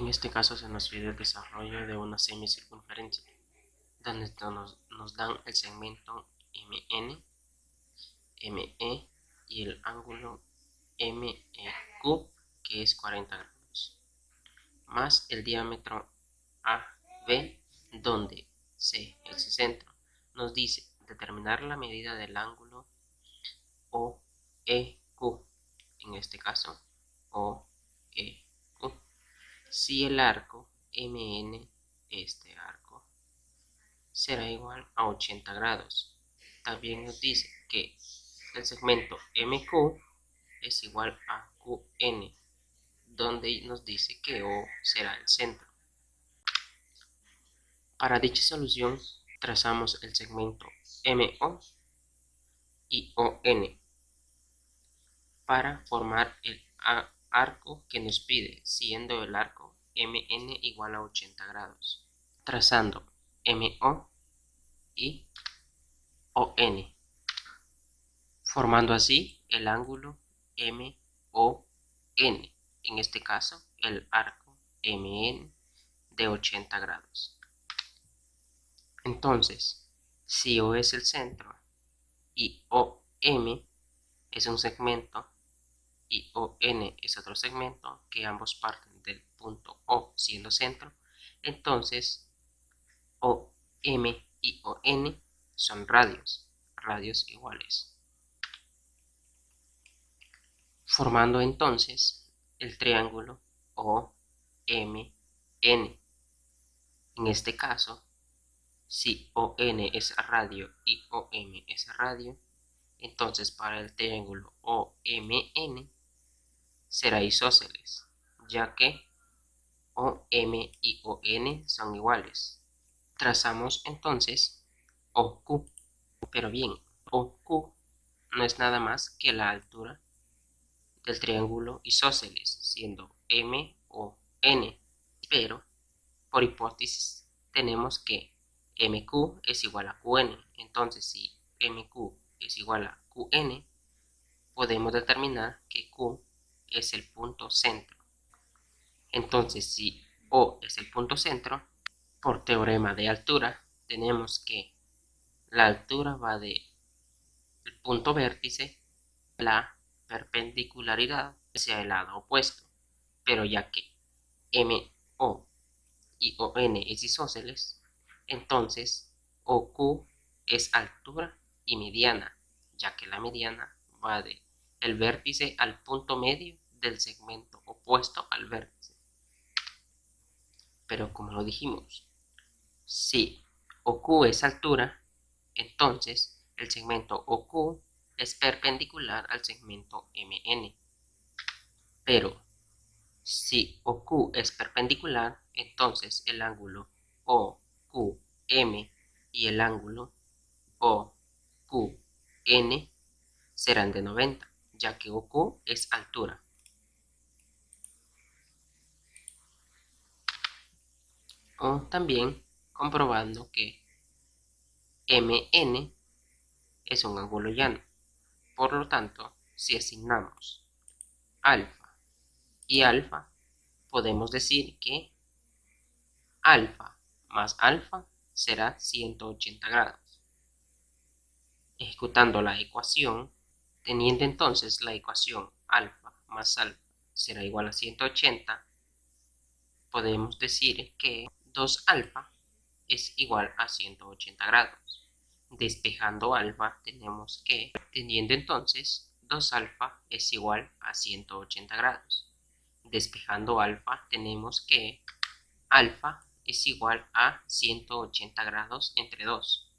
En este caso se nos pide el desarrollo de una semicircunferencia, donde nos dan el segmento MN, ME y el ángulo MEQ, que es 40 grados, más el diámetro AB, donde C es el centro. Nos dice determinar la medida del ángulo OEQ, en este caso OEQ. Si el arco MN, este arco, será igual a 80 grados. También nos dice que el segmento MQ es igual a QN, donde nos dice que O será el centro. Para dicha solución trazamos el segmento MO y ON para formar el arco que nos pide, siendo el arco MN igual a 80 grados. Trazando MO y ON, formando así el ángulo MON, en este caso el arco MN de 80 grados. Entonces, si O es el centro y OM es un segmento y ON es otro segmento, que ambos parten del punto O siendo centro, entonces OM y ON son radios iguales, formando entonces el triángulo OMN. En este caso, si ON es radio y OM es radio, entonces para el triángulo OMN será isósceles, ya que OM y ON son iguales. Trazamos entonces OQ, pero bien, OQ no es nada más que la altura del triángulo isósceles, siendo MON, pero por hipótesis tenemos que MQ es igual a QN. Entonces, si MQ es igual a QN, podemos determinar que Q es el punto centro. Entonces, si O es el punto centro, por teorema de altura, tenemos que la altura va del punto vértice a la perpendicularidad hacia el lado opuesto. Pero ya que MO y ON es isósceles, entonces OQ es altura y mediana, ya que la mediana va del vértice al punto medio del segmento opuesto al vértice. Pero como lo dijimos, si OQ es altura, entonces el segmento OQ es perpendicular al segmento MN. Pero si OQ es perpendicular, entonces el ángulo OQM y el ángulo OQN serán de 90, ya que OQ es altura. O también comprobando que MN es un ángulo llano. Por lo tanto, si asignamos alfa y alfa, podemos decir que alfa más alfa será 180 grados. Ejecutando la ecuación, teniendo entonces la ecuación alfa más alfa será igual a 180, podemos decir que 2 alfa es igual a 180 grados. Despejando alfa, tenemos que, teniendo entonces 2 alfa es igual a 180 grados. Despejando alfa, tenemos que alfa es igual a 180 grados entre 2.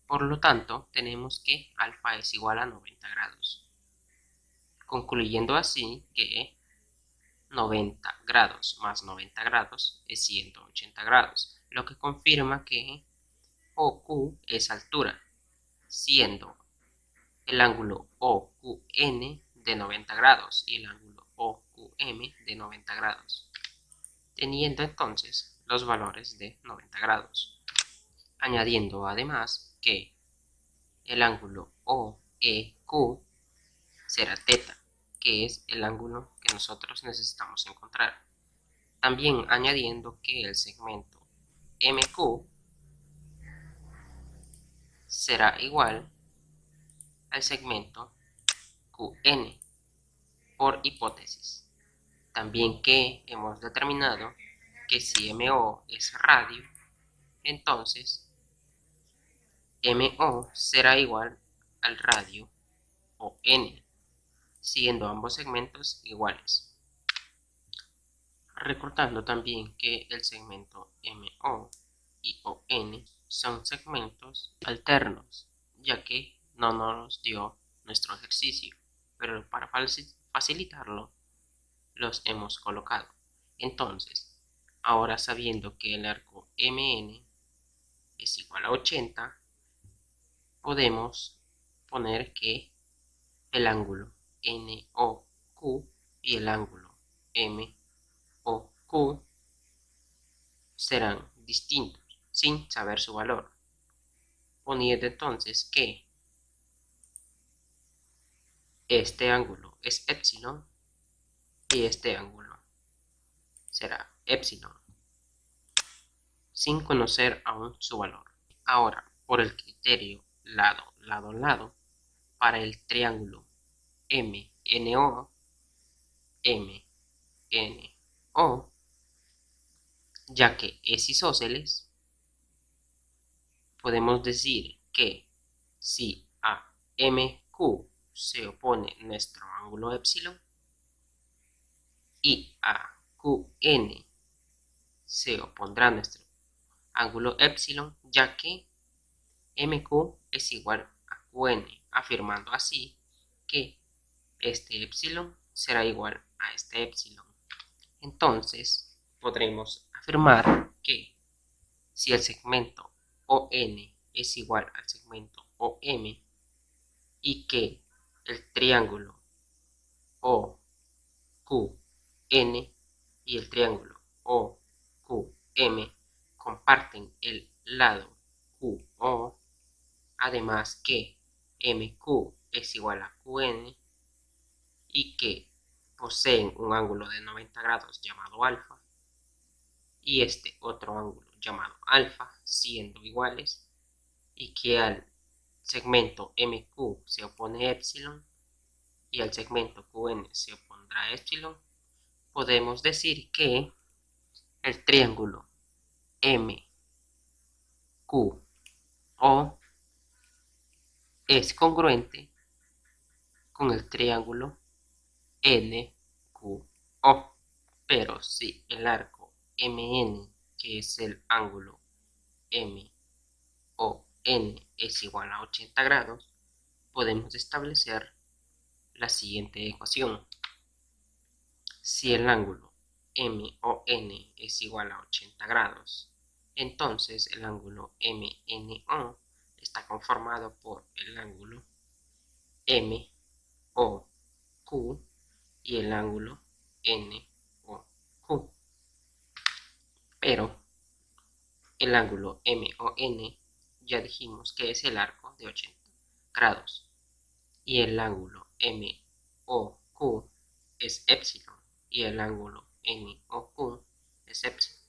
Por lo tanto, tenemos que alfa es igual a 90 grados. Concluyendo así que 90 grados más 90 grados es 180 grados, lo que confirma que OQ es altura, siendo el ángulo OQN de 90 grados y el ángulo OQM de 90 grados, teniendo entonces los valores de 90 grados. Añadiendo además que el ángulo OEQ será θ, que es el ángulo que nosotros necesitamos encontrar. También añadiendo que el segmento MQ será igual al segmento QN por hipótesis. También que hemos determinado que si MO es radio, entonces MO será igual al radio o N, siendo ambos segmentos iguales. Recordando también que el segmento MO y ON son segmentos alternos, ya que no nos dio nuestro ejercicio, pero para facilitarlo los hemos colocado. Entonces, ahora sabiendo que el arco MN es igual a 80, podemos poner que el ángulo NOQ y el ángulo MOQ serán distintos sin saber su valor, poniendo entonces que este ángulo es epsilon y este ángulo será epsilon, sin conocer aún su valor. Ahora, por el criterio lado, lado, lado, para el triángulo MNO, MNO, ya que es isósceles, podemos decir que si a MQ se opone nuestro ángulo epsilon y a QN se opondrá nuestro ángulo epsilon, ya que MQ es igual a QN, afirmando así que este epsilon será igual a este epsilon. Entonces, podremos afirmar que si el segmento ON es igual al segmento OM y que el triángulo OQN y el triángulo OQM comparten el lado QO, además que MQ es igual a QN y que poseen un ángulo de 90 grados llamado alfa y este otro ángulo llamado alfa, siendo iguales, y que al segmento MQ se opone epsilon y al segmento QN se opondrá epsilon, podemos decir que el triángulo MQO es congruente con el triángulo NQO, pero si el arco MN, que es el ángulo MON, es igual a 80 grados, podemos establecer la siguiente ecuación. Si el ángulo MON es igual a 80 grados, entonces el ángulo MNO está conformado por el ángulo MOQ y el ángulo NOQ. Pero el ángulo MON ya dijimos que es el arco de 80 grados y el ángulo MOQ es epsilon y el ángulo NOQ es epsilon.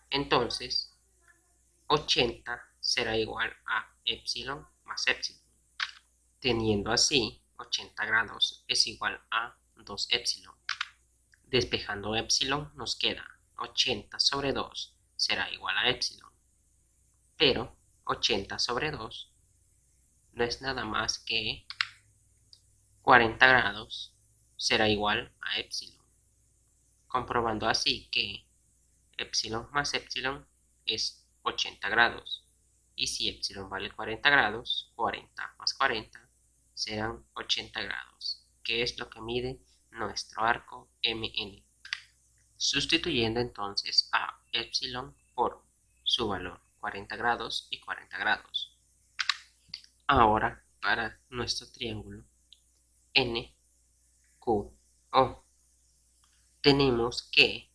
Entonces, 80 será igual a epsilon más epsilon, teniendo así 80 grados es igual a 2 epsilon. Despejando epsilon nos queda 80 sobre 2 será igual a epsilon, pero 80 sobre 2 no es nada más que 40 grados será igual a epsilon, comprobando así que epsilon más epsilon es 80 grados, y si epsilon vale 40 grados, 40 más 40 serán 80 grados, que es lo que mide nuestro arco MN. Sustituyendo entonces a epsilon por su valor, 40 grados y 40 grados. Ahora, para nuestro triángulo NQO, tenemos que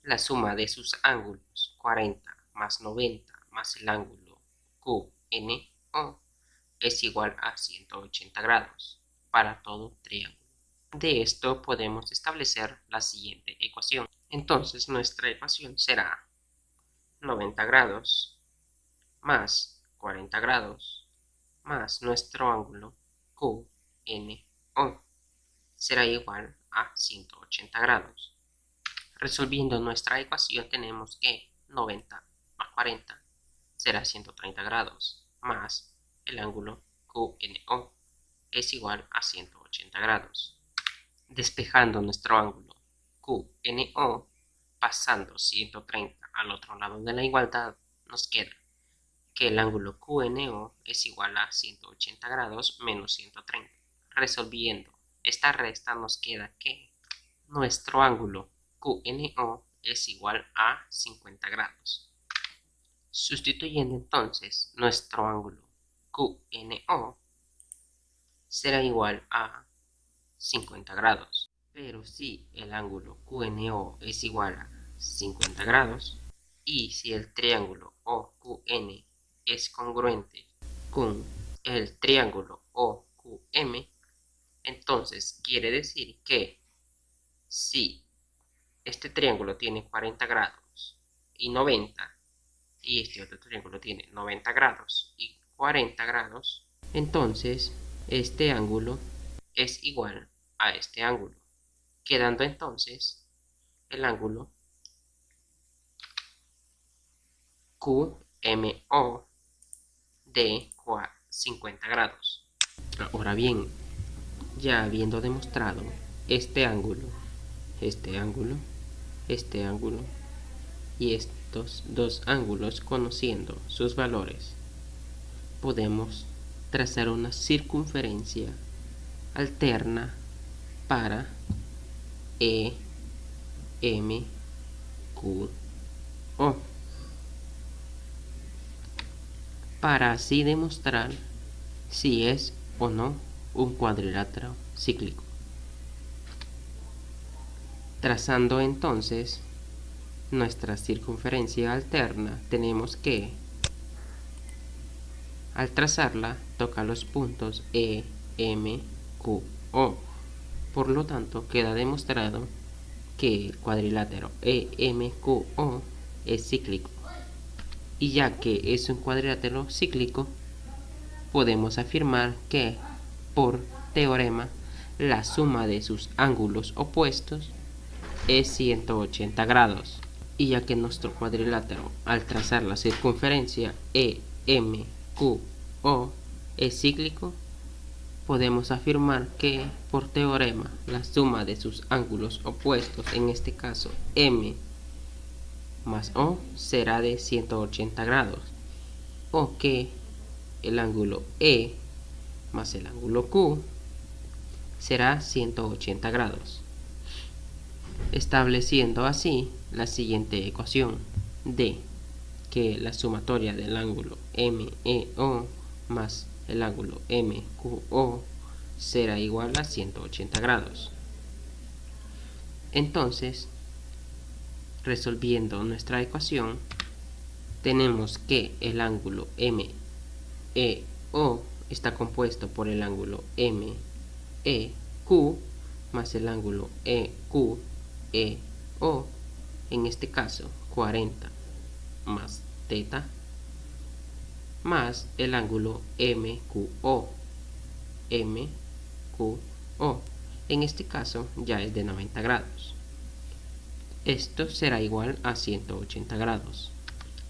la suma de sus ángulos 40 más 90 más el ángulo QNO es igual a 180 grados para todo triángulo. De esto podemos establecer la siguiente ecuación. Entonces nuestra ecuación será 90 grados más 40 grados más nuestro ángulo QNO será igual a 180 grados. Resolviendo nuestra ecuación tenemos que 90 más 40 será 130 grados más el ángulo QNO es igual a 180 grados. Despejando nuestro ángulo QNO, pasando 130 al otro lado de la igualdad, nos queda que el ángulo QNO es igual a 180 grados menos 130. Resolviendo esta resta nos queda que nuestro ángulo QNO es igual a 50 grados. Sustituyendo entonces nuestro ángulo QNO será igual a 50 grados. Pero si el ángulo QNO es igual a 50 grados y si el triángulo OQN es congruente con el triángulo OQM, entonces quiere decir que si este triángulo tiene 40 grados y 90 y este otro triángulo tiene 90 grados y 40 grados, entonces este ángulo es igual a este ángulo, quedando entonces el ángulo QMO de 50 grados. Ahora bien, ya habiendo demostrado este ángulo y estos dos ángulos conociendo sus valores, podemos trazar una circunferencia alterna para EMQO para así demostrar si es o no un cuadrilátero cíclico. Trazando entonces nuestra circunferencia alterna, tenemos que al trazarla toca los puntos E, M, Q, O. Por lo tanto, queda demostrado que el cuadrilátero EMQO es cíclico. Y ya que es un cuadrilátero cíclico, podemos afirmar que, por teorema, la suma de sus ángulos opuestos es 180 grados. Y ya que nuestro cuadrilátero, al trazar la circunferencia EMQO es cíclico, podemos afirmar que, por teorema, la suma de sus ángulos opuestos, en este caso M más O, será de 180 grados, o que el ángulo E más el ángulo Q será 180 grados, estableciendo así la siguiente ecuación de que la sumatoria del ángulo MEO más el ángulo MQO será igual a 180 grados. Entonces, resolviendo nuestra ecuación, tenemos que el ángulo MEO está compuesto por el ángulo MEQ más el ángulo EQEO, en este caso 40 más teta, más el ángulo MQO, en este caso ya es de 90 grados. Esto será igual a 180 grados.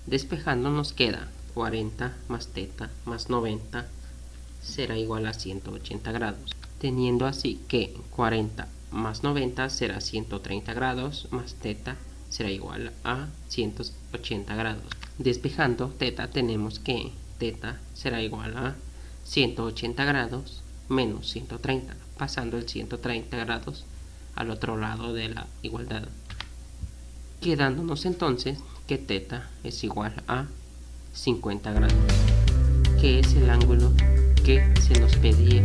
Despejando nos queda 40 más teta más 90 será igual a 180 grados, teniendo así que 40 más 90 será 130 grados más teta será igual a 180 grados. Despejando teta tenemos que teta será igual a 180 grados menos 130, pasando el 130 grados al otro lado de la igualdad, quedándonos entonces que teta es igual a 50 grados, que es el ángulo que se nos pedía